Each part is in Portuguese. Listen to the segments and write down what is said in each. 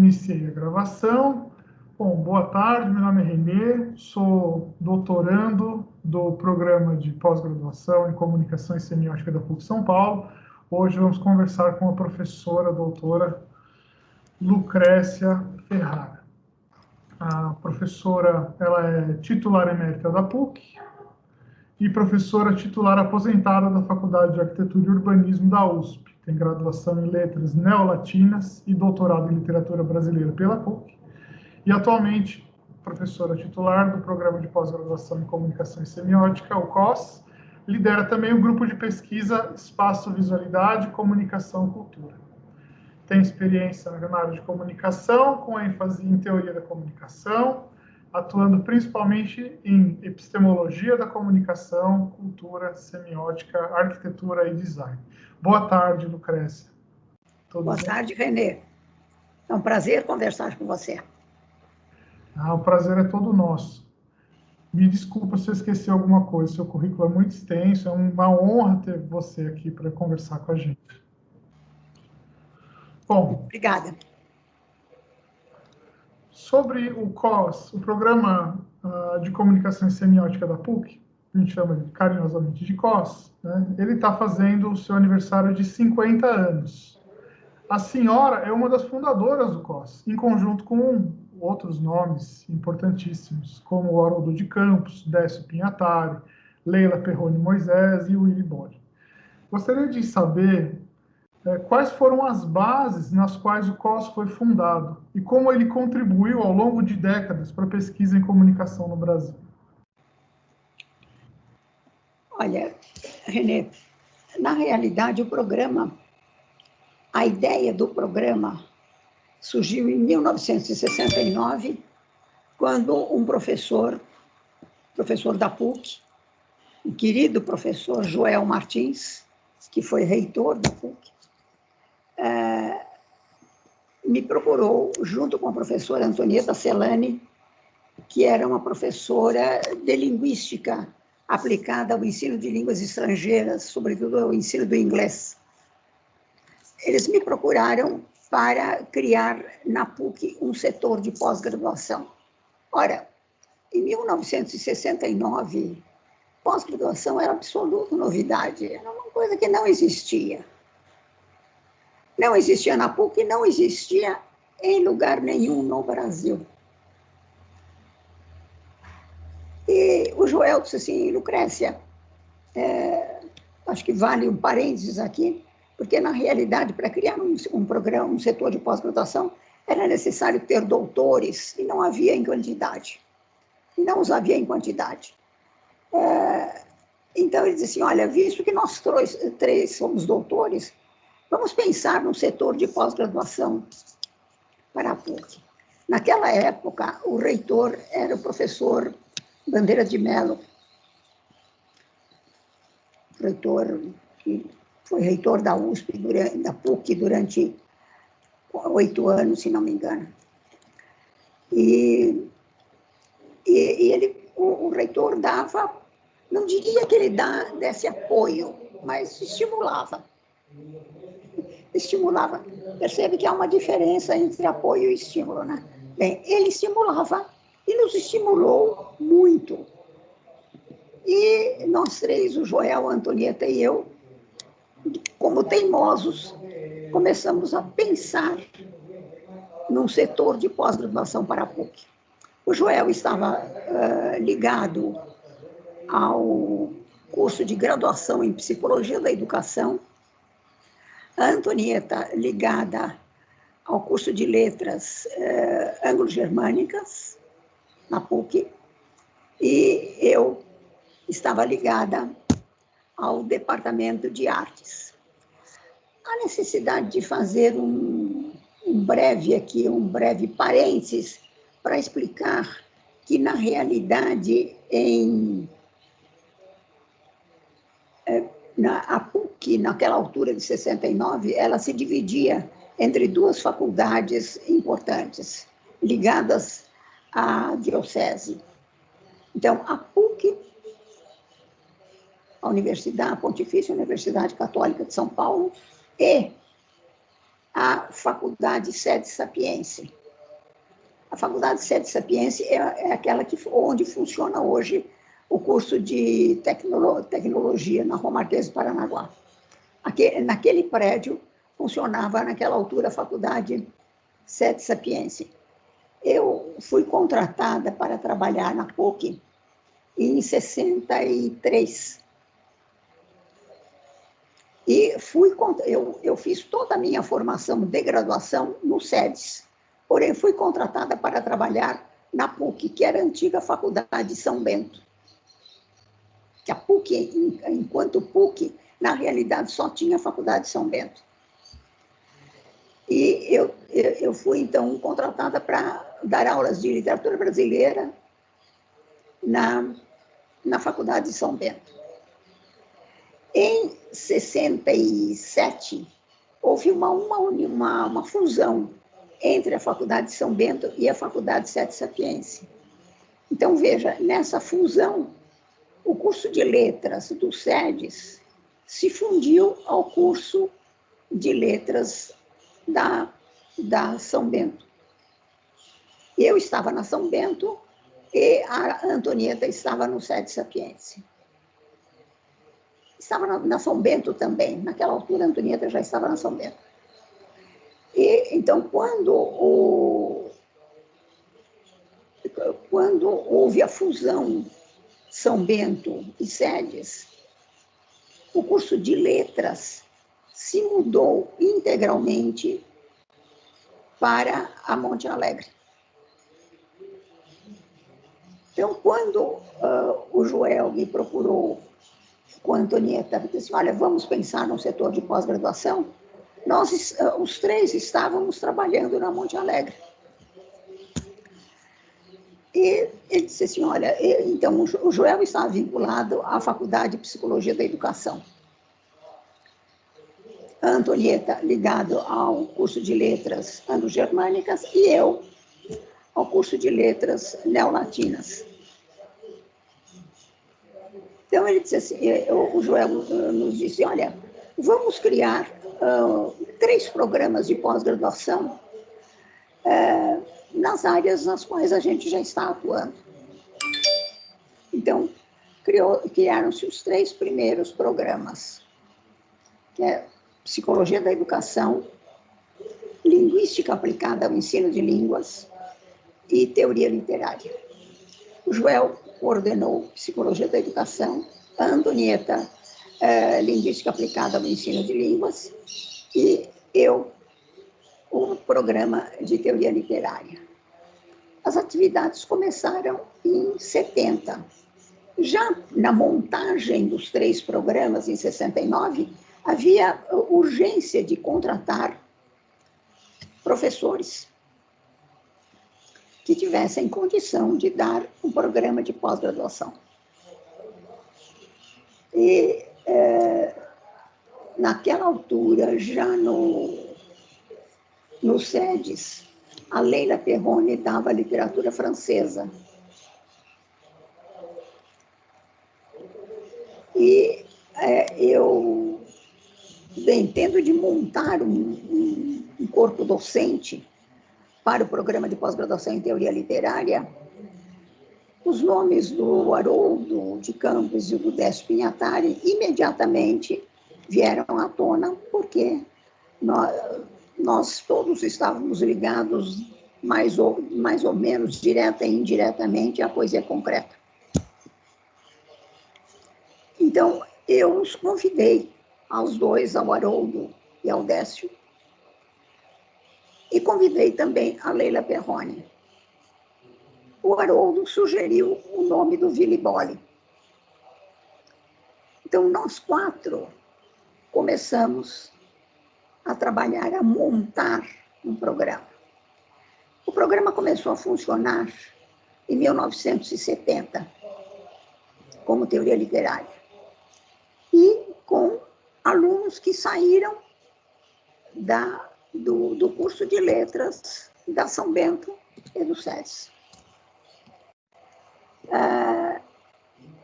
Iniciei a gravação. Bom, boa tarde, meu nome é Renê, sou doutorando do programa de pós-graduação em Comunicação e Semiótica da PUC São Paulo. Hoje vamos conversar com a professora, doutora Lucrécia Ferrara. A professora, ela é titular emérita da PUC e professora titular aposentada da Faculdade de Arquitetura e Urbanismo da USP. Tem graduação em Letras Neolatinas e doutorado em Literatura Brasileira pela PUC. E atualmente, professora titular do Programa de Pós-Graduação em Comunicação e Semiótica, o COS, lidera também o grupo de pesquisa Espaço, Visualidade, Comunicação e Cultura. Tem experiência na área de comunicação, com ênfase em teoria da comunicação, atuando principalmente em epistemologia da comunicação, cultura, semiótica, arquitetura e design. Boa tarde, Lucrécia. Boa tarde, Renê. É um prazer conversar com você. O prazer é todo nosso. Me desculpa se eu esqueci alguma coisa, seu currículo é muito extenso, é uma honra ter você aqui para conversar com a gente. Bom, obrigada. Sobre o COS, o Programa de Comunicação e Semiótica da PUC, a gente chama carinhosamente de COS, né? Ele está fazendo o seu aniversário de 50 anos. A senhora é uma das fundadoras do COS, em conjunto com outros nomes importantíssimos, como o Haroldo de Campos, Décio Pinhatari, Leila Perrone Moisés e Willy Bode. Gostaria de saber quais foram as bases nas quais o COS foi fundado e como ele contribuiu ao longo de décadas para a pesquisa em comunicação no Brasil. Olha, Renê, na realidade a ideia do programa surgiu em 1969, quando um professor da PUC, o querido professor Joel Martins, que foi reitor da PUC, me procurou, junto com a professora Antonieta Celani, que era uma professora de linguística aplicada ao ensino de línguas estrangeiras, sobretudo ao ensino do inglês. Eles me procuraram para criar na PUC um setor de pós-graduação. Ora, em 1969, pós-graduação era absoluta novidade, era uma coisa que não existia. Não existia na PUC, não existia em lugar nenhum no Brasil. E o Joel disse assim, Lucrécia, acho que vale um parênteses aqui, porque, na realidade, para criar um programa, um setor de pós-graduação, era necessário ter doutores, e não havia em quantidade. Não os havia em quantidade. Então, ele disse assim, olha, visto que nós três somos doutores, vamos pensar num setor de pós-graduação para a PUC. Naquela época, o reitor era o professor Bandeira de Mello, reitor que foi reitor da USP, da PUC, durante 8 anos, se não me engano. E ele, o reitor dava, não diria que ele desse apoio, mas estimulava. Estimulava. Percebe que há uma diferença entre apoio e estímulo, né? Bem, ele estimulava e nos estimulou muito. E nós três, o Joel, a Antonieta e eu, como teimosos, começamos a pensar num setor de pós-graduação para a PUC. O Joel estava ligado ao curso de graduação em Psicologia da Educação, a Antonieta ligada ao curso de Letras Anglo-Germânicas, na PUC, e eu estava ligada ao Departamento de Artes. A necessidade de fazer um breve parênteses para explicar que, na realidade, a PUC, naquela altura de 69, ela se dividia entre duas faculdades importantes, ligadas à diocese. Então, a PUC, a Pontifícia Universidade Católica de São Paulo, e a Faculdade Sede Sapiense. A Faculdade Sede Sapiense é aquela onde funciona hoje o curso de tecnologia na Rua Marquês de Paranaguá. Naquele prédio funcionava, naquela altura, a Faculdade Sede Sapiense. Eu fui contratada para trabalhar na PUC em 63. E eu fiz toda a minha formação de graduação no SEDES. Porém, fui contratada para trabalhar na PUC, que era a antiga Faculdade de São Bento. Que a PUC, enquanto PUC, na realidade, só tinha a Faculdade de São Bento. E eu fui, então, contratada para dar aulas de literatura brasileira na Faculdade de São Bento. Em 67, houve uma fusão entre a Faculdade de São Bento e a Faculdade Sede Sapiense. Então, veja, nessa fusão, o curso de letras do SEDES se fundiu ao curso de letras da São Bento. Eu estava na São Bento e a Antonieta estava no Sede Sapiense. Estava na São Bento também. Naquela altura, a Antonieta já estava na São Bento. E, então, quando houve a fusão São Bento e SEDES, o curso de letras se mudou integralmente para a Monte Alegre. Então, quando o Joel me procurou com a Antonieta, disse, olha, vamos pensar no setor de pós-graduação, nós, os três, estávamos trabalhando na Monte Alegre. E ele disse assim, olha, então, o Joel estava vinculado à Faculdade de Psicologia da Educação. A Antonieta ligado ao curso de letras anglo-germânicas e eu ao curso de letras neolatinas. Então, ele disse assim, o Joel nos disse, olha, vamos criar 3 programas de pós-graduação nas áreas nas quais a gente já está atuando. Então, criaram-se os 3 primeiros programas, que é Psicologia da Educação, Linguística Aplicada ao Ensino de Línguas e Teoria Literária. O Joel coordenou Psicologia da Educação, a Antonieta, Linguística Aplicada ao Ensino de Línguas, e eu, o programa de Teoria Literária. As atividades começaram em 70. Já na montagem dos 3 programas, em 69, havia urgência de contratar professores que tivessem condição de dar um programa de pós-graduação. E, naquela altura, já no SEDES, a Leila Perrone dava literatura francesa. E eu, bem, tendo de montar um corpo docente para o programa de pós-graduação em teoria literária, os nomes do Haroldo de Campos e do Décio Pinhatari imediatamente vieram à tona, porque nós todos estávamos ligados, mais ou menos, direta e indiretamente, à poesia concreta. Então, eu os convidei, aos dois, ao Haroldo e ao Décio, e convidei também a Leila Perrone. O Haroldo sugeriu o nome do Willy Bolle. Então, nós 4 começamos a trabalhar, a montar um programa. O programa começou a funcionar em 1970, como teoria literária, e com alunos que saíram do curso de letras da São Bento e do SEDES.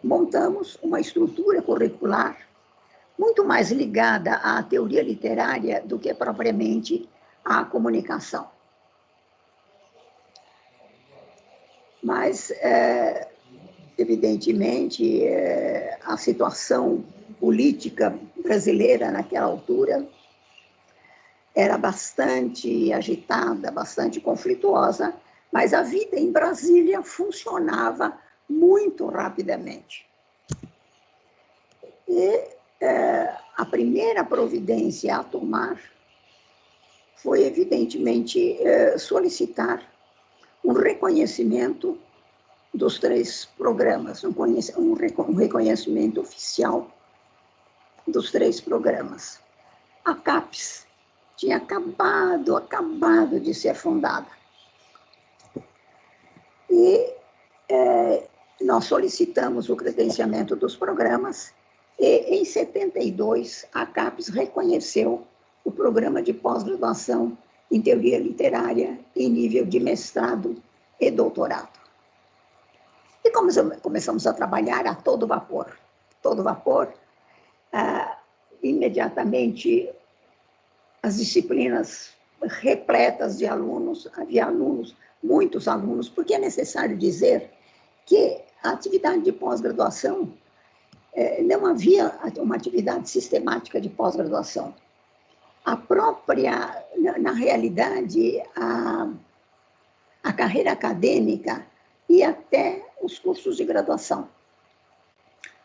Montamos uma estrutura curricular muito mais ligada à teoria literária do que propriamente à comunicação. Mas, evidentemente, a situação política brasileira naquela altura era bastante agitada, bastante conflituosa, mas a vida em Brasília funcionava muito rapidamente. E a primeira providência a tomar foi, evidentemente, solicitar um reconhecimento dos 3 programas, um reconhecimento oficial dos 3 programas. A CAPES tinha acabado de ser fundada. E nós solicitamos o credenciamento dos programas e, em 72, a CAPES reconheceu o programa de pós-graduação em teoria literária em nível de mestrado e doutorado. E começamos a trabalhar a todo vapor. Imediatamente, as disciplinas repletas de alunos, havia alunos, muitos alunos, porque é necessário dizer que a atividade de pós-graduação, não havia uma atividade sistemática de pós-graduação. Na realidade, a carreira acadêmica e até os cursos de graduação.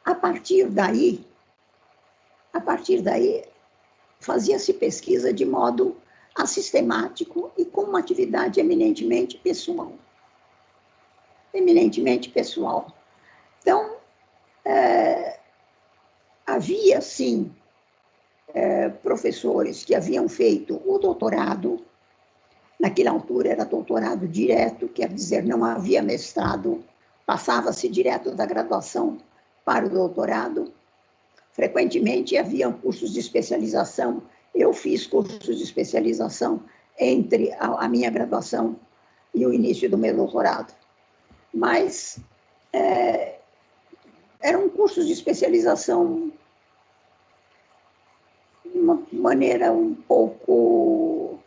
A partir daí, fazia-se pesquisa de modo assistemático e com uma atividade eminentemente pessoal. Então, havia, sim, professores que haviam feito o doutorado. Naquela altura era doutorado direto, quer dizer, não havia mestrado, passava-se direto da graduação para o doutorado. Frequentemente havia cursos de especialização. Eu fiz cursos de especialização entre a minha graduação e o início do meu doutorado. Mas eram cursos de especialização de uma maneira um pouco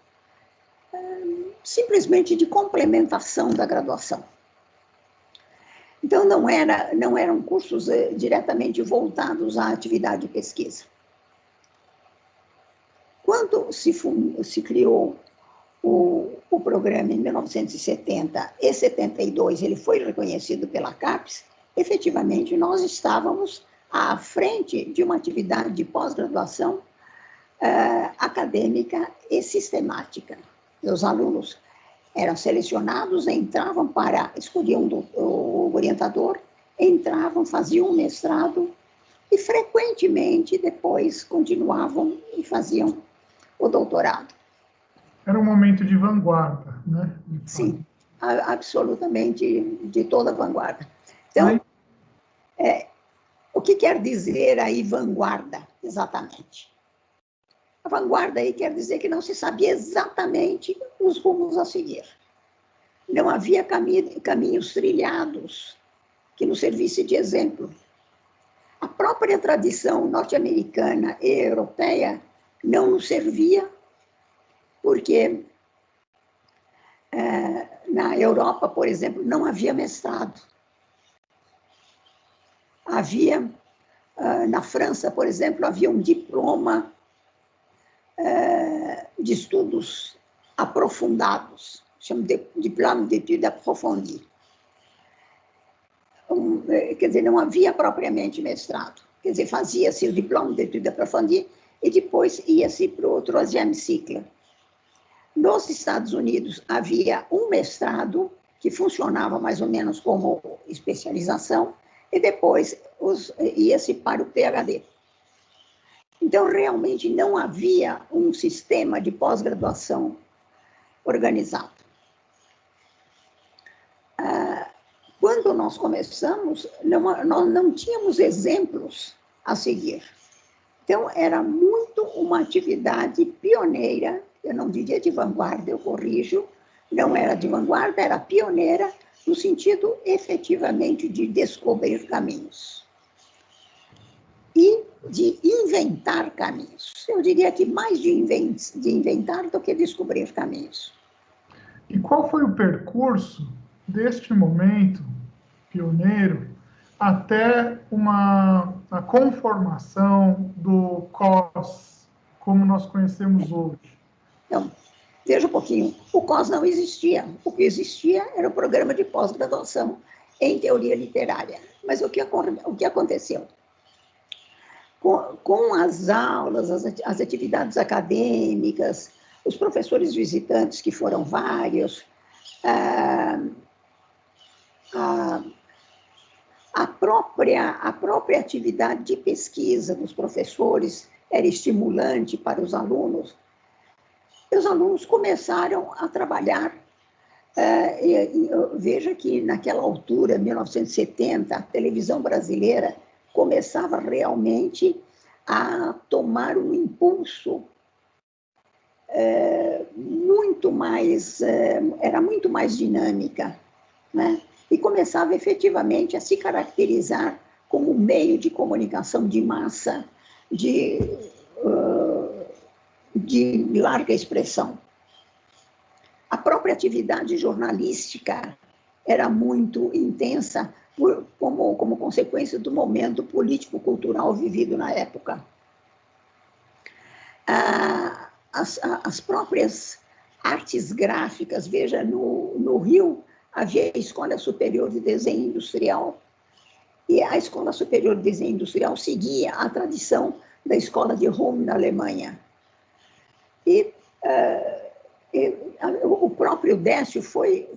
simplesmente de complementação da graduação. Então, não eram cursos diretamente voltados à atividade de pesquisa. Quando se criou o programa em 1970 e 72, ele foi reconhecido pela CAPES, efetivamente nós estávamos à frente de uma atividade de pós-graduação acadêmica e sistemática. Os alunos eram selecionados, escolhiam o orientador, entravam, faziam um mestrado e, frequentemente, depois continuavam e faziam o doutorado. Era um momento de vanguarda, né? Sim, absolutamente de toda vanguarda. Então, o que quer dizer aí vanguarda, exatamente? A vanguarda aí quer dizer que não se sabia exatamente os rumos a seguir. Não havia caminhos trilhados que nos servisse de exemplo. A própria tradição norte-americana e europeia não nos servia, porque na Europa, por exemplo, não havia mestrado. Na França, por exemplo, havia um diploma de estudos aprofundados, chama de diplôme d'études approfondies. Quer dizer, não havia propriamente mestrado. Quer dizer, fazia-se o diplôme d'études approfondies e depois ia-se para o troisième cycle. Nos Estados Unidos havia um mestrado que funcionava mais ou menos como especialização e depois ia-se para o PhD. Então, realmente, não havia um sistema de pós-graduação organizado. Quando nós começamos, nós não tínhamos exemplos a seguir. Então, era muito uma atividade pioneira, eu não diria de vanguarda, eu corrijo, não era de vanguarda, era pioneira, no sentido, efetivamente, de descobrir caminhos. E de inventar caminhos. Eu diria que mais de inventar do que descobrir caminhos. E qual foi o percurso deste momento pioneiro até a conformação do COS, como nós conhecemos hoje? Então, veja um pouquinho, o COS não existia. O que existia era o programa de pós-graduação em teoria literária. Mas o que aconteceu? Com as aulas, as atividades acadêmicas, os professores visitantes, que foram vários, a própria atividade de pesquisa dos professores era estimulante para os alunos. E os alunos começaram a trabalhar. Veja que, naquela altura, 1970, a televisão brasileira começava realmente a tomar um impulso era muito mais dinâmica, né? E começava efetivamente a se caracterizar como meio de comunicação de massa, de larga expressão. A própria atividade jornalística era muito intensa como consequência do momento político-cultural vivido na época. As próprias artes gráficas, veja, no Rio havia a Escola Superior de Desenho Industrial, e a Escola Superior de Desenho Industrial seguia a tradição da Escola de Rom, na Alemanha. E o próprio Décio foi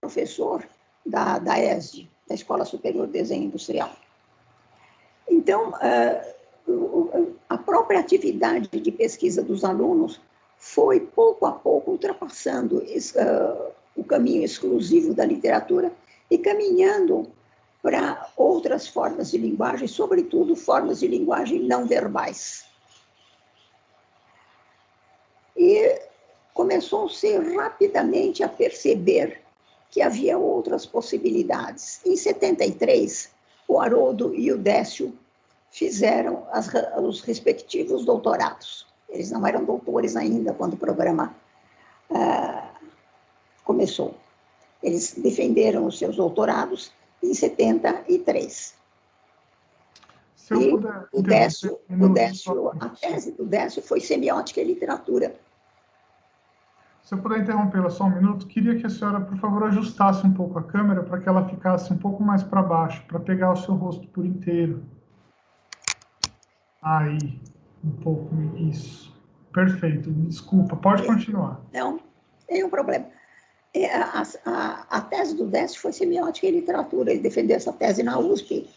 professor da ESD, da Escola Superior de Desenho Industrial. Então, a própria atividade de pesquisa dos alunos foi, pouco a pouco, ultrapassando o caminho exclusivo da literatura e caminhando para outras formas de linguagem, sobretudo formas de linguagem não verbais. E começou-se rapidamente a perceber que havia outras possibilidades. Em 73, o Haroldo e o Décio fizeram os respectivos doutorados. Eles não eram doutores ainda quando o programa começou. Eles defenderam os seus doutorados em 73. Se eu puder a tese do Décio foi semiótica e literatura. Se eu puder interrompê-la só um minuto, queria que a senhora, por favor, ajustasse um pouco a câmera para que ela ficasse um pouco mais para baixo, para pegar o seu rosto por inteiro. Aí, um pouco, isso. Perfeito, desculpa, pode continuar. Não, nenhum problema. A tese do Décio foi semiótica e literatura. Ele defendeu essa tese na USP,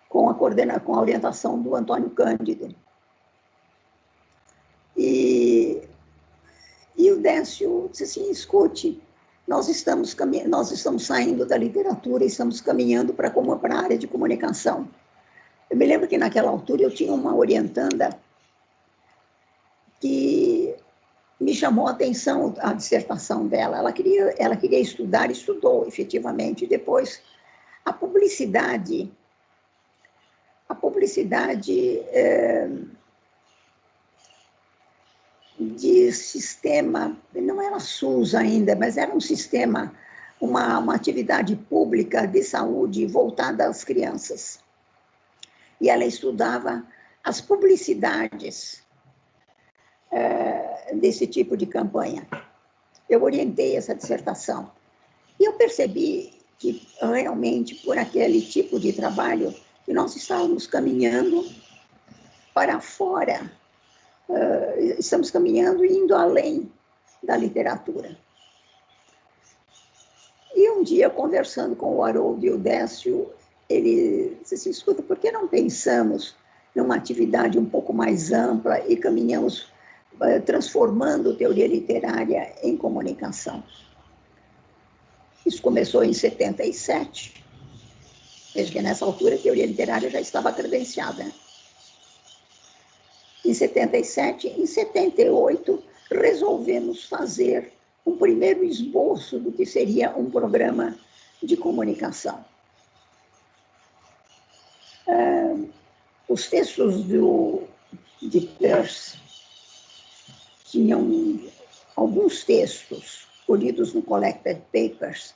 com a orientação do Antônio Cândido. E o Décio disse assim: escute, nós estamos saindo da literatura e estamos caminhando para a área de comunicação. Eu me lembro que, naquela altura, eu tinha uma orientanda que me chamou a atenção a dissertação dela. Ela queria estudar, estudou efetivamente. Depois, a publicidade de sistema, não era SUS ainda, mas era um sistema, uma atividade pública de saúde voltada às crianças. E ela estudava as publicidades desse tipo de campanha. Eu orientei essa dissertação. E eu percebi que, realmente, por aquele tipo de trabalho, que nós estávamos caminhando para fora, estamos caminhando e indo além da literatura. E um dia, conversando com o Haroldo e o Décio, ele disse assim: escuta, por que não pensamos numa atividade um pouco mais ampla e caminhamos transformando teoria literária em comunicação? Isso começou em 77. Veja que, nessa altura, a teoria literária já estava credenciada. Em 77, em 78, resolvemos fazer um primeiro esboço do que seria um programa de comunicação. Os textos de Peirce tinham alguns textos colhidos no Collected Papers,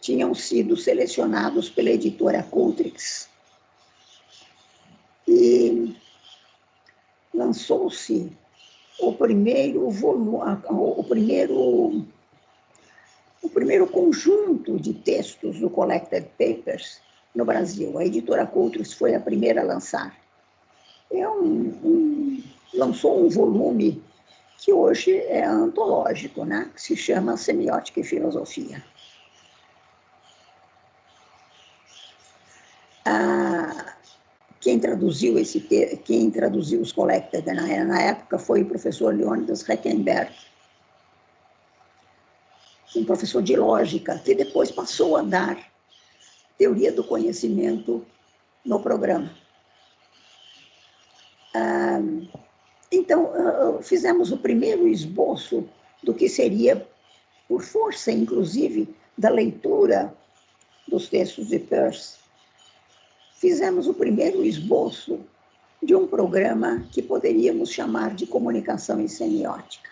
tinham sido selecionados pela editora Cultrix e lançou-se o primeiro conjunto de textos do Collected Papers no Brasil. A editora Cultrix foi a primeira a lançar. Lançou um volume que hoje é antológico, né? Que se chama Semiótica e Filosofia. Quem traduziu os Collected na época foi o professor Leônidas Reckenberg, um professor de lógica, que depois passou a dar teoria do conhecimento no programa. Então, fizemos o primeiro esboço do que seria, por força, inclusive, da leitura dos textos de Peirce, fizemos o primeiro esboço de um programa que poderíamos chamar de comunicação e semiótica.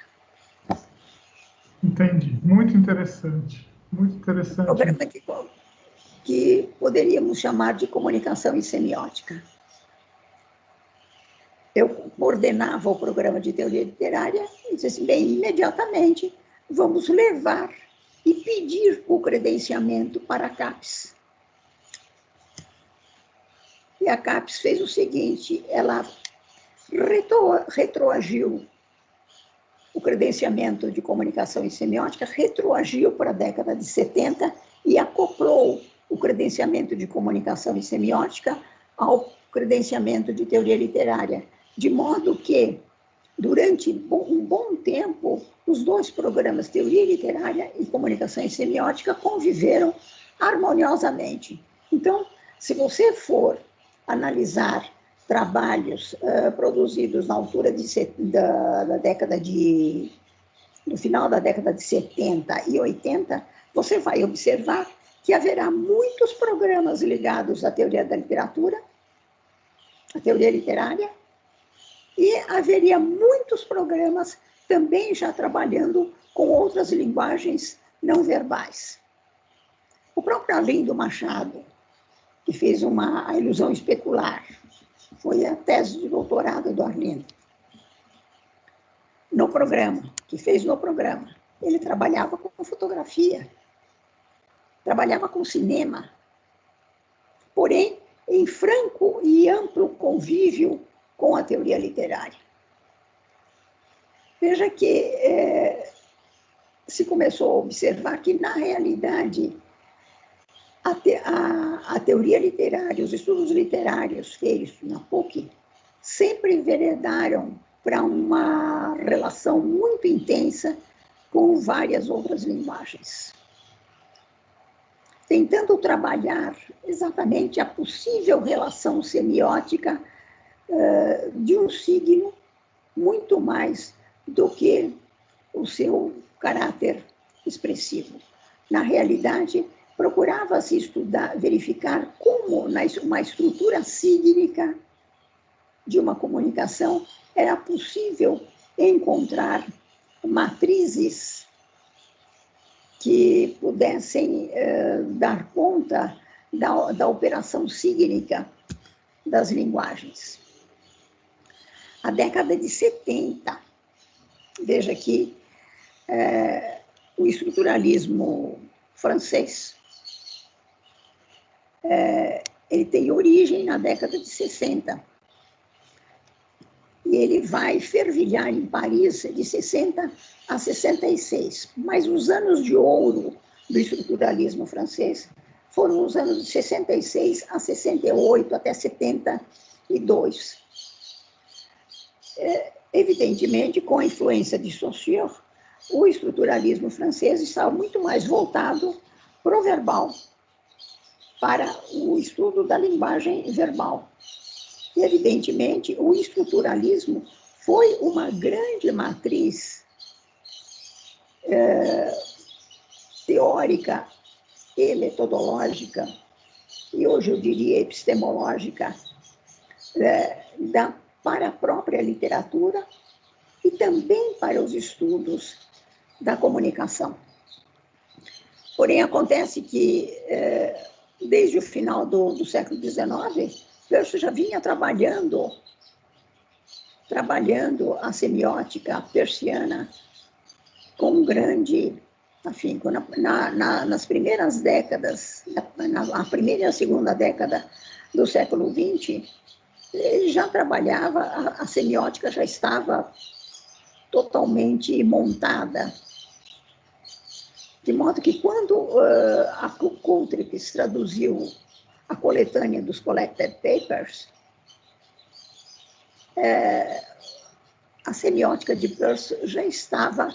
Entendi. Muito interessante. Muito interessante. Um programa que poderíamos chamar de comunicação e semiótica. Eu coordenava o programa de teoria literária e disse assim, bem, imediatamente vamos levar e pedir o credenciamento para a CAPES. E a CAPES fez o seguinte, ela retroagiu o credenciamento de comunicação e semiótica, retroagiu para a década de 70 e acoplou o credenciamento de comunicação e semiótica ao credenciamento de teoria literária, de modo que, durante um bom tempo, os dois programas, teoria literária e comunicação e semiótica, conviveram harmoniosamente. Então, se você for analisar trabalhos produzidos na altura do final da década de 70 e 80, você vai observar que haverá muitos programas ligados à teoria da literatura, à teoria literária, e haveria muitos programas também já trabalhando com outras linguagens não verbais. O próprio Arlindo Machado, que fez a ilusão especular, foi a tese de doutorado do Arlindo. Fez no programa, ele trabalhava com fotografia, trabalhava com cinema, porém, em franco e amplo convívio com a teoria literária. Veja que se começou a observar que, na realidade, a teoria literária, os estudos literários feitos na PUC, sempre enveredaram para uma relação muito intensa com várias outras linguagens, tentando trabalhar exatamente a possível relação semiótica de um signo muito mais do que o seu caráter expressivo. Na realidade, procurava-se estudar, verificar como, uma estrutura sígnica de uma comunicação, era possível encontrar matrizes que pudessem dar conta da operação sígnica das linguagens. A década de 70, veja que o estruturalismo francês, ele tem origem na década de 60. E ele vai fervilhar em Paris de 60 a 66. Mas os anos de ouro do estruturalismo francês foram os anos de 66 a 68, até 72. Evidentemente, com a influência de Saussure, o estruturalismo francês estava muito mais voltado para o verbal, para o estudo da linguagem verbal. E, evidentemente, o estruturalismo foi uma grande matriz teórica e metodológica e hoje eu diria epistemológica, para a própria literatura e também para os estudos da comunicação. Porém, acontece que, desde o final do século XIX, Peirce já vinha trabalhando a semiótica peirciana com grande afinco. Nas primeiras décadas, na primeira e a segunda década do século XX, ele já trabalhava, a semiótica já estava totalmente montada. De modo que, quando a Coultrix traduziu a coletânea dos Collected Papers, a semiótica de Peirce já estava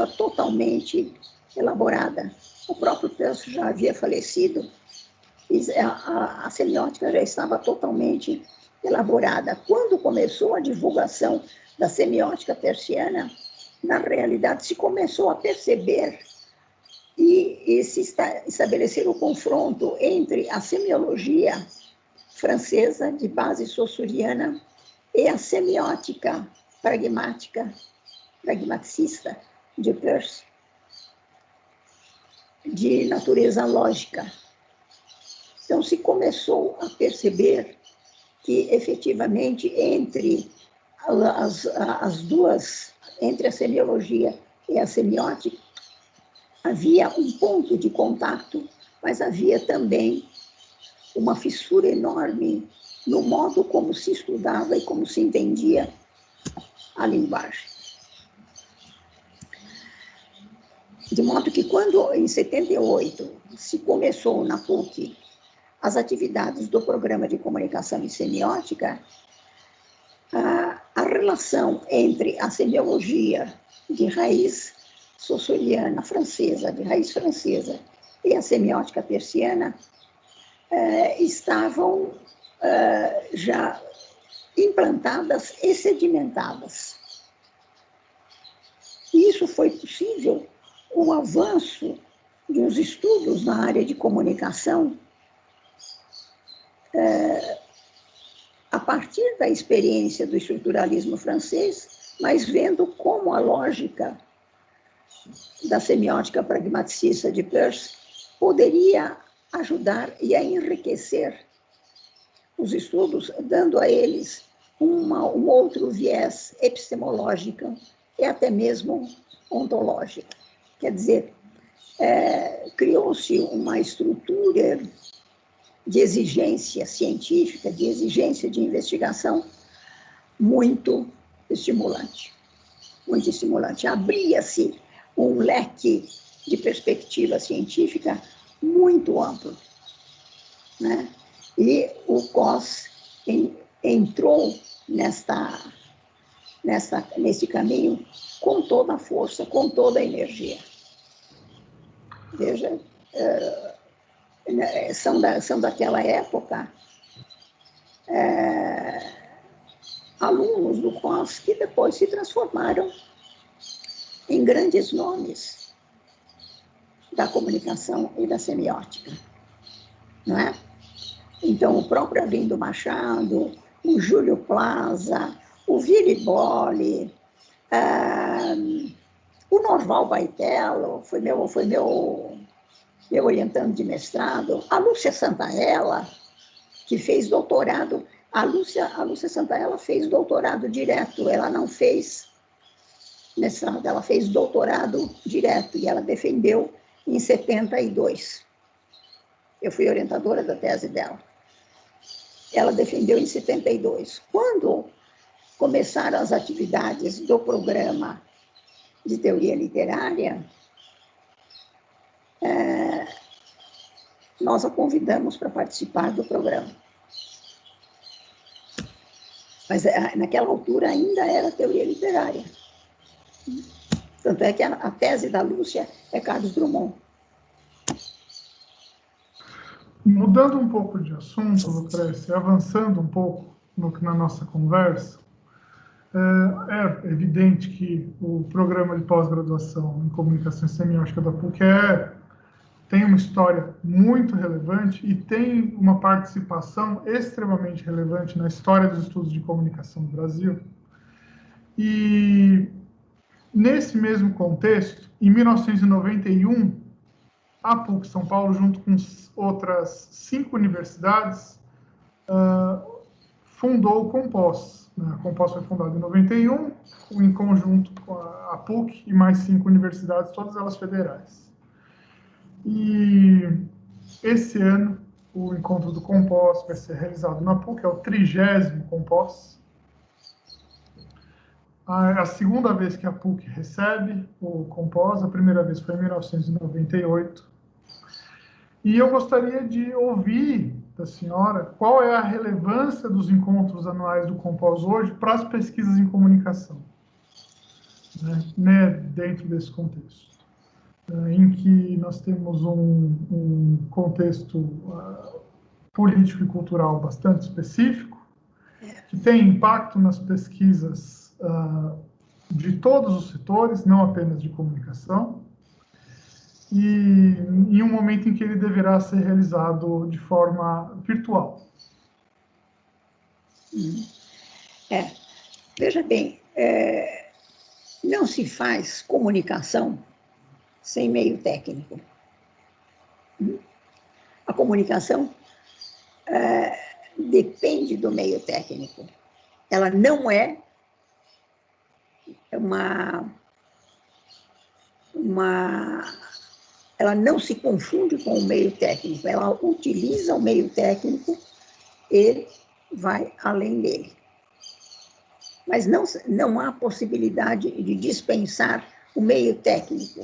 totalmente elaborada. O próprio Peirce já havia falecido, e a semiótica já estava totalmente elaborada. Quando começou a divulgação da semiótica peirciana, na realidade, se começou a perceber e se estabelecer o confronto entre a semiologia francesa, de base saussuriana, e a semiótica pragmaticista de Peirce, de natureza lógica. Então, se começou a perceber que, efetivamente, entre as duas, entre a semiologia e a semiótica, havia um ponto de contato, mas havia também uma fissura enorme no modo como se estudava e como se entendia a linguagem. De modo que, quando, em 78, se começou na PUC as atividades do Programa de Comunicação e Semiótica, a relação entre a semiologia de raiz saussuriana francesa, de raiz francesa, e a semiótica peirciana estavam já implantadas e sedimentadas. E isso foi possível com o avanço de uns estudos na área de comunicação, a partir da experiência do estruturalismo francês, mas vendo como a lógica da semiótica pragmaticista de Peirce poderia ajudar e a enriquecer os estudos, dando a eles um outro viés epistemológico e até mesmo ontológico. Quer dizer, criou-se uma estrutura de exigência científica, de exigência de investigação muito estimulante. Muito estimulante. Abria-se um leque de perspectiva científica muito amplo, né? E o COS entrou nesse caminho com toda a força, com toda a energia. Veja, são daquela época alunos do COS que depois se transformaram em grandes nomes da comunicação e da semiótica, não é? Então, o próprio Arlindo Machado, o Júlio Plaza, o Viriboli, o Norval Baitello, foi meu orientando de mestrado, a Lúcia Santaella, que fez doutorado. A Lúcia Santaella fez doutorado direto, ela não fez mestrado, ela fez doutorado direto, e ela defendeu em 72. Eu fui orientadora da tese dela. Ela defendeu em 72. Quando começaram as atividades do programa de teoria literária, nós a convidamos para participar do programa. Mas naquela altura ainda era teoria literária. Tanto é que a tese da Lúcia é Carlos Drummond. Mudando um pouco de assunto, Lucrécia, avançando um pouco na nossa conversa, é evidente que o programa de pós-graduação em comunicação e semiótica da PUC tem uma história muito relevante e tem uma participação extremamente relevante na história dos estudos de comunicação no Brasil. E, nesse mesmo contexto, em 1991, a PUC São Paulo, junto com outras 5 universidades, fundou o Compós. A Compós foi fundada em 91, em conjunto com a PUC e mais 5 universidades, todas elas federais. E esse ano, o encontro do Compós vai ser realizado na PUC, é o 30º Compós. É a segunda vez que a PUC recebe o Compós, a primeira vez foi em 1998. E eu gostaria de ouvir da senhora qual é a relevância dos encontros anuais do Compós hoje para as pesquisas em comunicação, né, dentro desse contexto, em que nós temos um contexto político e cultural bastante específico, que tem impacto nas pesquisas de todos os setores, não apenas de comunicação, e em um momento em que ele deverá ser realizado de forma virtual. Veja bem, não se faz comunicação sem meio técnico. A comunicação depende do meio técnico. Ela não é ela não se confunde com o meio técnico, ela utiliza o meio técnico e vai além dele. Mas não há possibilidade de dispensar o meio técnico.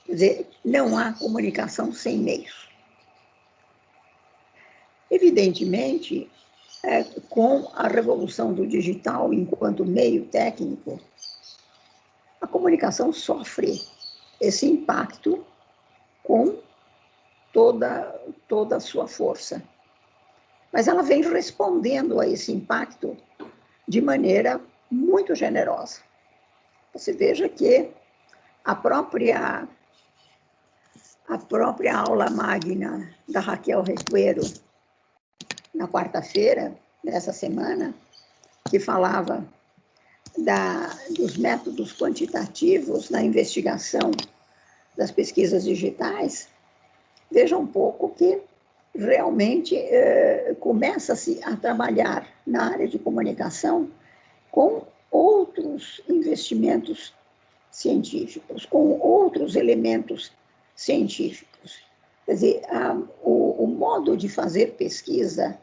Quer dizer, não há comunicação sem meios. Evidentemente, com a revolução do digital enquanto meio técnico, a comunicação sofre esse impacto com toda a sua força. Mas ela vem respondendo a esse impacto de maneira muito generosa. Você veja que a própria aula magna da Raquel Recuero, na quarta-feira, dessa semana, que falava dos métodos quantitativos na investigação das pesquisas digitais, veja um pouco que realmente começa-se a trabalhar na área de comunicação com outros investimentos científicos, com outros elementos científicos. Quer dizer, o modo de fazer pesquisa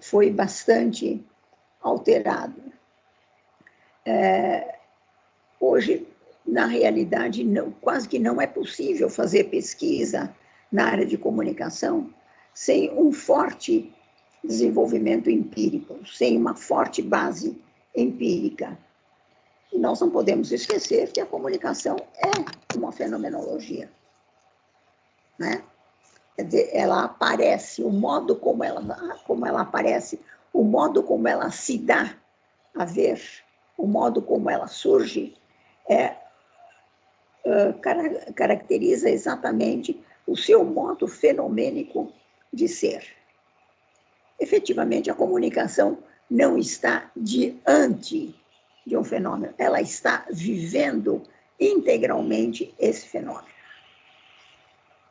foi bastante alterado. Hoje, na realidade, quase que não é possível fazer pesquisa na área de comunicação sem um forte desenvolvimento empírico, sem uma forte base empírica. E nós não podemos esquecer que a comunicação é uma fenomenologia, né? Quer dizer, ela aparece, o modo como ela aparece, o modo como ela se dá a ver, o modo como ela surge, caracteriza exatamente o seu modo fenomênico de ser. Efetivamente, a comunicação não está diante de um fenômeno, ela está vivendo integralmente esse fenômeno.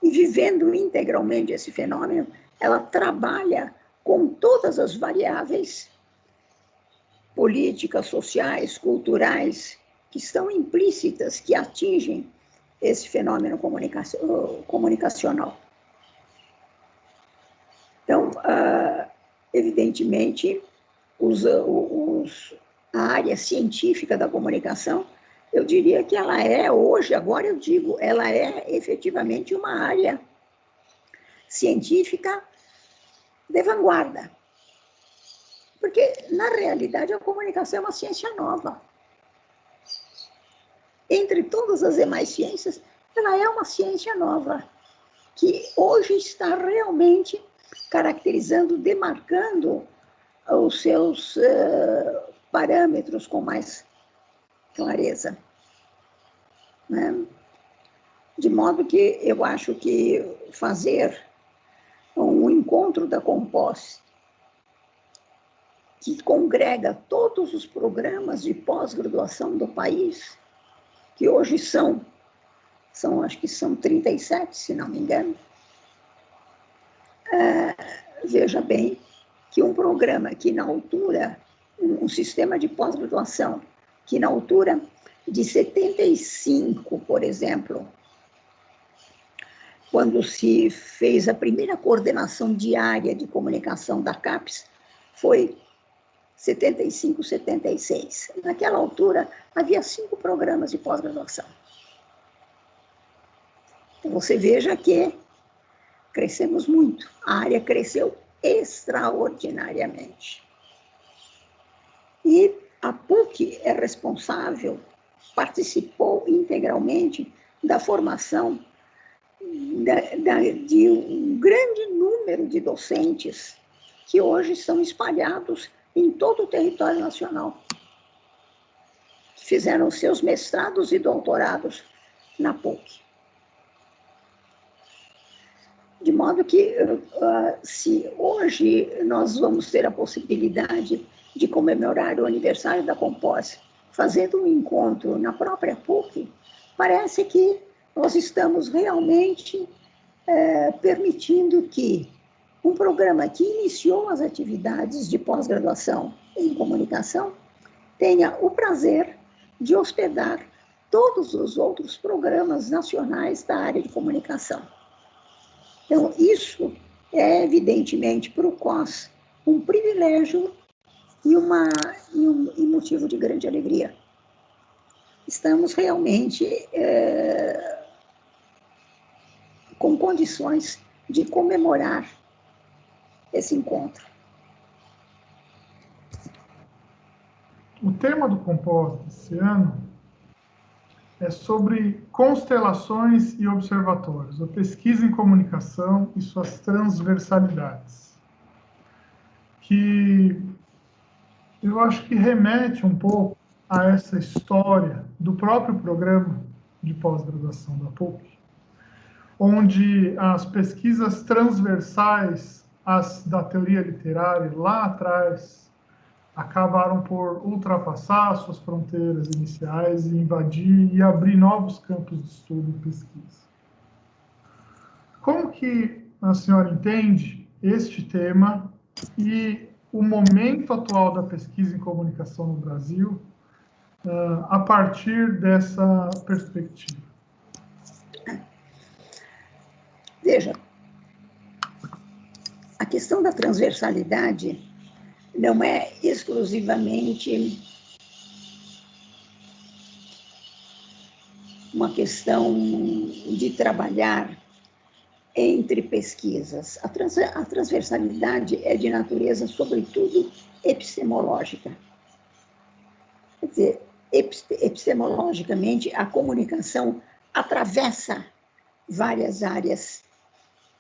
E vivendo integralmente esse fenômeno, ela trabalha com todas as variáveis políticas, sociais, culturais, que estão implícitas, que atingem esse fenômeno comunicacional. Então, evidentemente, a área científica da comunicação, eu diria que ela hoje, agora eu digo, ela é efetivamente uma área científica de vanguarda. Porque, na realidade, a comunicação é uma ciência nova. Entre todas as demais ciências, ela é uma ciência nova, que hoje está realmente caracterizando, demarcando os seus parâmetros com mais clareza, né? De modo que eu acho que fazer um encontro da Compos, que congrega todos os programas de pós-graduação do país, que hoje acho que são 37, se não me engano. Veja bem que um programa que na altura, um sistema de pós-graduação, que na altura de 75, por exemplo, quando se fez a primeira coordenação diária de comunicação da CAPES, foi 75, 76. Naquela altura, havia 5 programas de pós-graduação. Então, você veja que crescemos muito. A área cresceu extraordinariamente. E a PUC é responsável, participou integralmente da formação de um grande número de docentes que hoje estão espalhados em todo o território nacional. Fizeram seus mestrados e doutorados na PUC. De modo que, se hoje nós vamos ter a possibilidade de comemorar o aniversário da Compos, fazendo um encontro na própria PUC, parece que nós estamos realmente permitindo que um programa que iniciou as atividades de pós-graduação em comunicação tenha o prazer de hospedar todos os outros programas nacionais da área de comunicação. Então, isso é, evidentemente, para o COS um privilégio e um motivo de grande alegria. Estamos realmente com condições de comemorar esse encontro. O tema do Compós desse ano é sobre constelações e observatórios, a pesquisa em comunicação e suas transversalidades, que eu acho que remete um pouco a essa história do próprio programa de pós-graduação da PUC, onde as pesquisas transversais às da teoria literária lá atrás acabaram por ultrapassar suas fronteiras iniciais e invadir e abrir novos campos de estudo e pesquisa. Como que a senhora entende este tema e o momento atual da pesquisa em comunicação no Brasil a partir dessa perspectiva? Veja, a questão da transversalidade não é exclusivamente uma questão de trabalhar entre pesquisas. A transversalidade é de natureza, sobretudo, epistemológica. Quer dizer, epistemologicamente, a comunicação atravessa várias áreas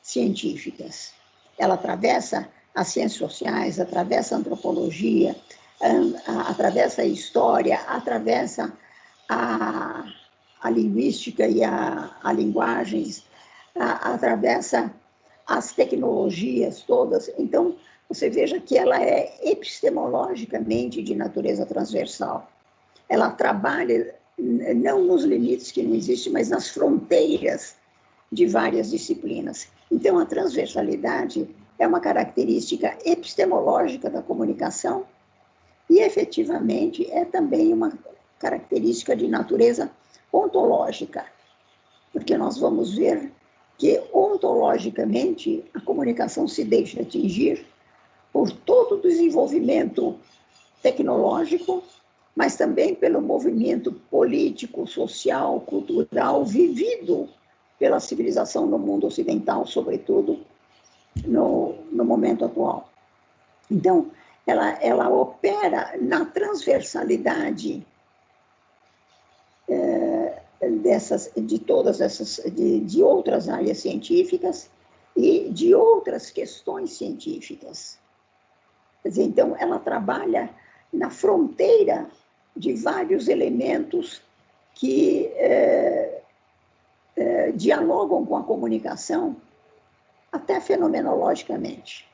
científicas. Ela atravessa as ciências sociais, atravessa a antropologia, atravessa a história, atravessa a linguística e a linguagens, atravessa as tecnologias todas. Então, você veja que ela é epistemologicamente de natureza transversal. Ela trabalha não nos limites que não existem, mas nas fronteiras de várias disciplinas. Então, a transversalidade é uma característica epistemológica da comunicação e, efetivamente, é também uma característica de natureza ontológica, porque nós vamos ver que, ontologicamente, a comunicação se deixa atingir por todo o desenvolvimento tecnológico, mas também pelo movimento político, social, cultural, vivido pela civilização no mundo ocidental, sobretudo no momento atual. Então, ela opera na transversalidade de outras áreas científicas e de outras questões científicas. Quer dizer, então, ela trabalha na fronteira de vários elementos que dialogam com a comunicação até fenomenologicamente.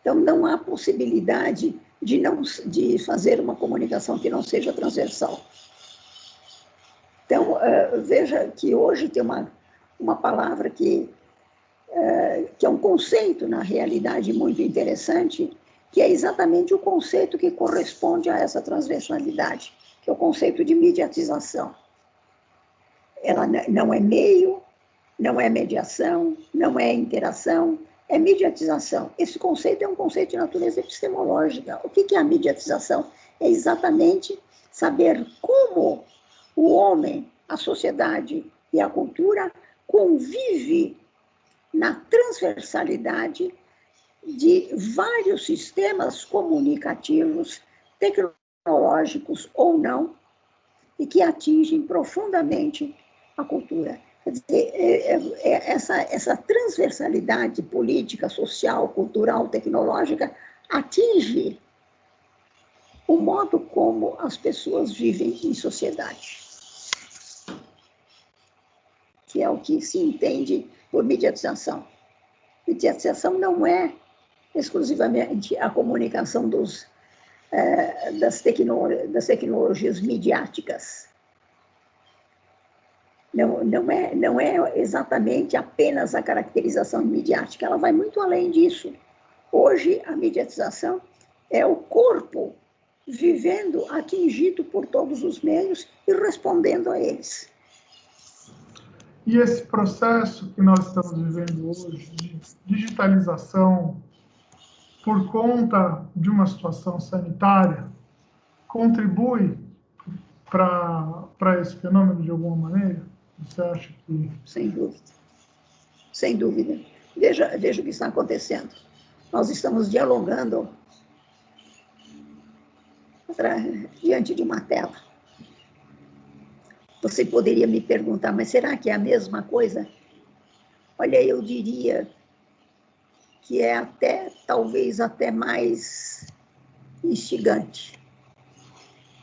Então, não há possibilidade de fazer uma comunicação que não seja transversal. Então, veja que hoje tem uma palavra que é um conceito, na realidade, muito interessante, que é exatamente o conceito que corresponde a essa transversalidade, que é o conceito de mediatização. Ela não é meio, não é mediação, não é interação, é mediatização. Esse conceito é um conceito de natureza epistemológica. O que é a mediatização? É exatamente saber como o homem, a sociedade e a cultura convive na transversalidade de vários sistemas comunicativos, tecnológicos ou não, e que atingem profundamente a cultura. Quer dizer, essa transversalidade política, social, cultural, tecnológica atinge o modo como as pessoas vivem em sociedade, que é o que se entende por mediatização. Mediatização não é exclusivamente a comunicação das tecnologias midiáticas. Não é exatamente apenas a caracterização midiática, ela vai muito além disso. Hoje, a mediatização é o corpo vivendo, atingido por todos os meios e respondendo a eles. E esse processo que nós estamos vivendo hoje, de digitalização, por conta de uma situação sanitária, contribui para esse fenômeno de alguma maneira? Você acha que... Sem dúvida. Sem dúvida. Veja o que está acontecendo. Nós estamos dialogando diante de uma tela. Você poderia me perguntar, mas será que é a mesma coisa? Olha, eu diria que é talvez até mais instigante,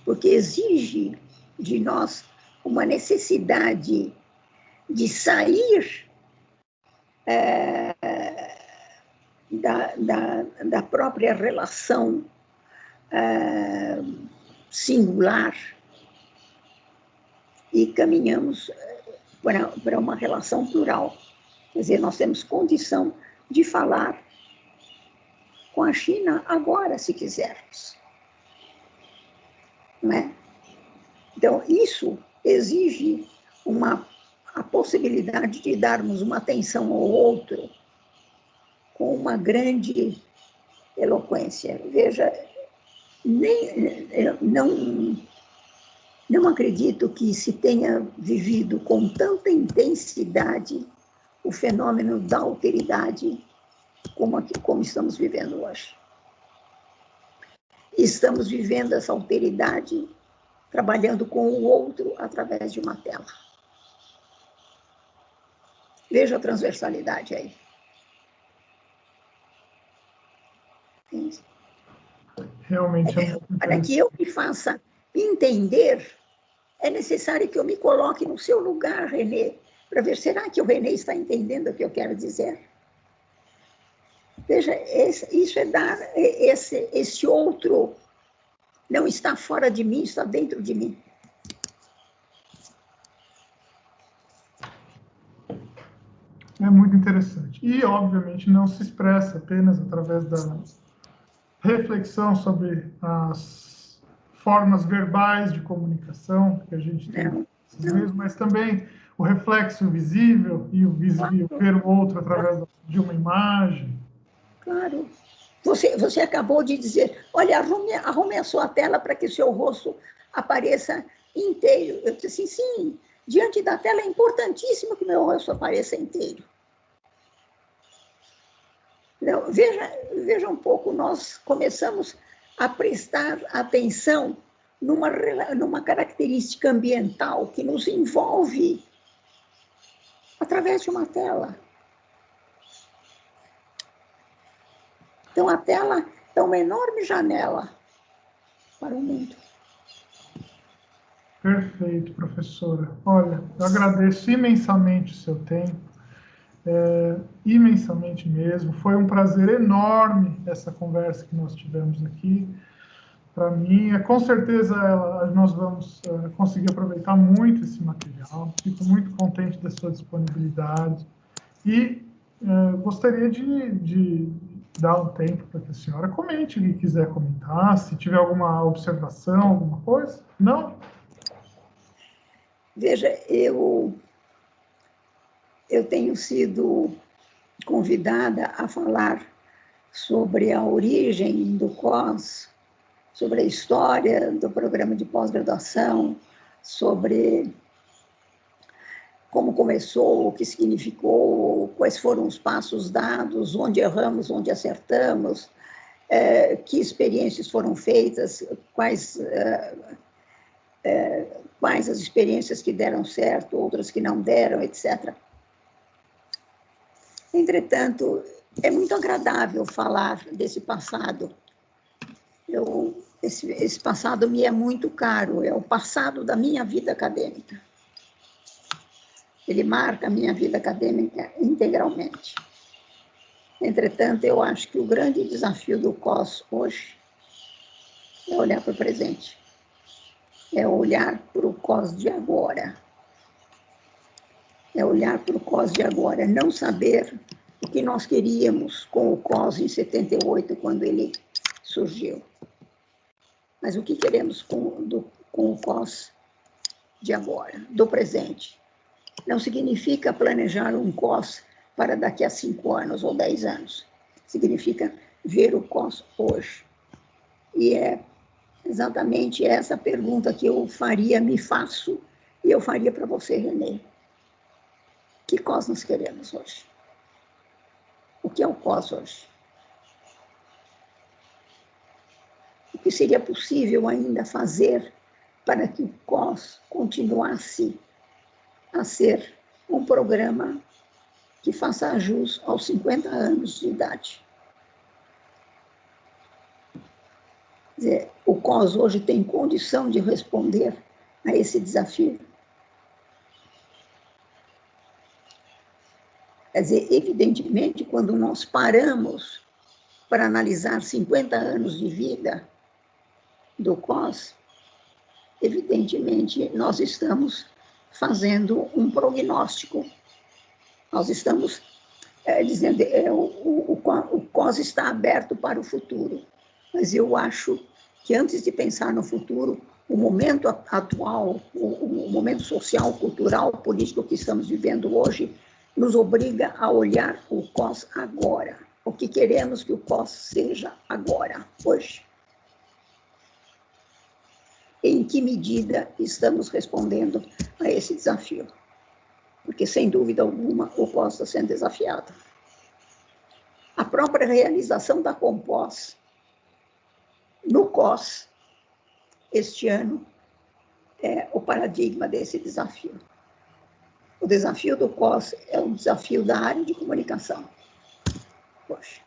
porque exige de nós uma necessidade de sair da própria relação singular e caminhamos para uma relação plural. Quer dizer, nós temos condição de falar com a China agora, se quisermos. Não é? Então, isso exige a possibilidade de darmos uma atenção ao outro com uma grande eloquência. Veja, não acredito que se tenha vivido com tanta intensidade o fenômeno da alteridade como estamos vivendo hoje. Estamos vivendo essa alteridade trabalhando com o outro através de uma tela. Veja a transversalidade aí. Realmente é muito para que eu me faça entender, é necessário que eu me coloque no seu lugar, Renê, para ver, será que o Renê está entendendo o que eu quero dizer? Veja, isso é dar esse outro, não está fora de mim, está dentro de mim. É muito interessante. E, obviamente, não se expressa apenas através da reflexão sobre as formas verbais de comunicação que a gente tem, mesmo, mas também o reflexo visível e o ver o outro através de uma imagem. Claro. Você acabou de dizer, olha, arrume a sua tela para que o seu rosto apareça inteiro. Eu disse assim, sim, diante da tela é importantíssimo que meu rosto apareça inteiro. Não, veja um pouco, nós começamos a prestar atenção numa característica ambiental que nos envolve através de uma tela. Então, a tela é uma enorme janela para o mundo. Perfeito, professora. Olha, eu agradeço imensamente o seu tempo, imensamente mesmo. Foi um prazer enorme essa conversa que nós tivemos aqui. Para mim, com certeza nós vamos conseguir aproveitar muito esse material. Fico muito contente da sua disponibilidade e gostaria de dar um tempo para que a senhora comente o que quiser comentar, se tiver alguma observação, alguma coisa. Não? Veja, eu tenho sido convidada a falar sobre a origem do COS, sobre a história do programa de pós-graduação, sobre como começou, o que significou, quais foram os passos dados, onde erramos, onde acertamos, que experiências foram feitas, quais as experiências que deram certo, outras que não deram, etc. Entretanto, é muito agradável falar desse passado. Esse passado me é muito caro, é o passado da minha vida acadêmica. Ele marca a minha vida acadêmica integralmente. Entretanto, eu acho que o grande desafio do COS hoje é olhar para o presente, é olhar para o COS de agora, é olhar para o COS de agora, não saber o que nós queríamos com o COS em 78, quando ele surgiu, mas o que queremos com o COS de agora, do presente. Não significa planejar um COS para daqui a 5 anos ou 10 anos. Significa ver o COS hoje. E é exatamente essa pergunta que eu me faço, e eu faria para você, Renê. Que COS nós queremos hoje? O que é o COS hoje? O que seria possível ainda fazer para que o COS continuasse a ser um programa que faça jus aos 50 anos de idade? Quer dizer, o COS hoje tem condição de responder a esse desafio? Quer dizer, evidentemente, quando nós paramos para analisar 50 anos de vida do COS, evidentemente, nós estamos fazendo um prognóstico. Nós estamos dizendo que o COS está aberto para o futuro. Mas eu acho que antes de pensar no futuro, o momento atual, o momento social, cultural, político que estamos vivendo hoje, nos obriga a olhar o COS agora. O que queremos que o COS seja agora, hoje. Em que medida estamos respondendo a esse desafio? Porque, sem dúvida alguma, o COS está sendo desafiado. A própria realização da Compós no COS, este ano, é o paradigma desse desafio. O desafio do COS é o desafio da área de comunicação. Poxa.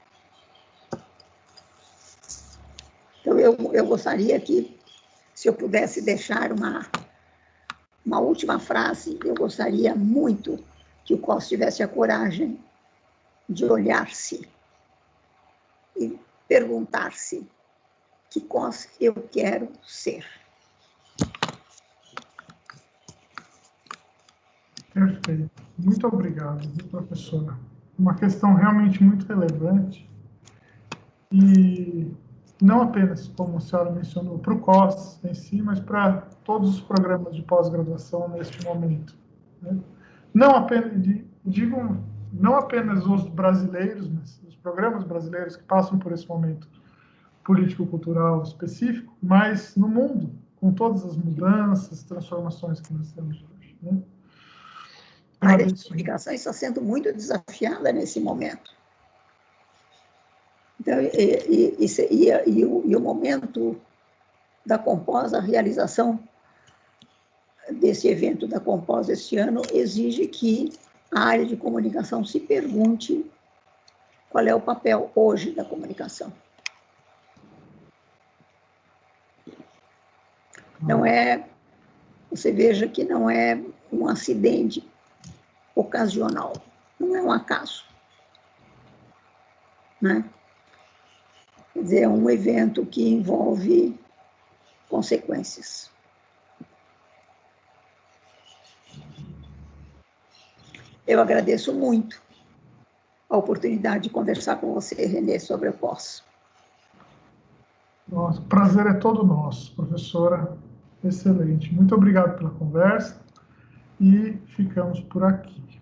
Então, eu gostaria que, se eu pudesse deixar uma última frase, eu gostaria muito que o COS tivesse a coragem de olhar-se e perguntar-se: que COS eu quero ser? Perfeito. Muito obrigado, professora. Uma questão realmente muito relevante e não apenas, como a senhora mencionou, para o COS em si, mas para todos os programas de pós-graduação neste momento. Né? Não apenas, digo, não apenas os brasileiros, mas os programas brasileiros que passam por esse momento político-cultural específico, mas no mundo, com todas as mudanças, transformações que nós temos hoje. Né? A área de comunicação está sendo muito desafiada nesse momento. Então, o momento da Compós, a realização desse evento da Compós este ano, exige que a área de comunicação se pergunte qual é o papel hoje da comunicação. Não é Você veja que não é um acidente ocasional, não é um acaso, né? Quer dizer, é um evento que envolve consequências. Eu agradeço muito a oportunidade de conversar com você, Renê, sobre a pós. Nossa, o prazer é todo nosso, professora. Excelente. Muito obrigado pela conversa e ficamos por aqui.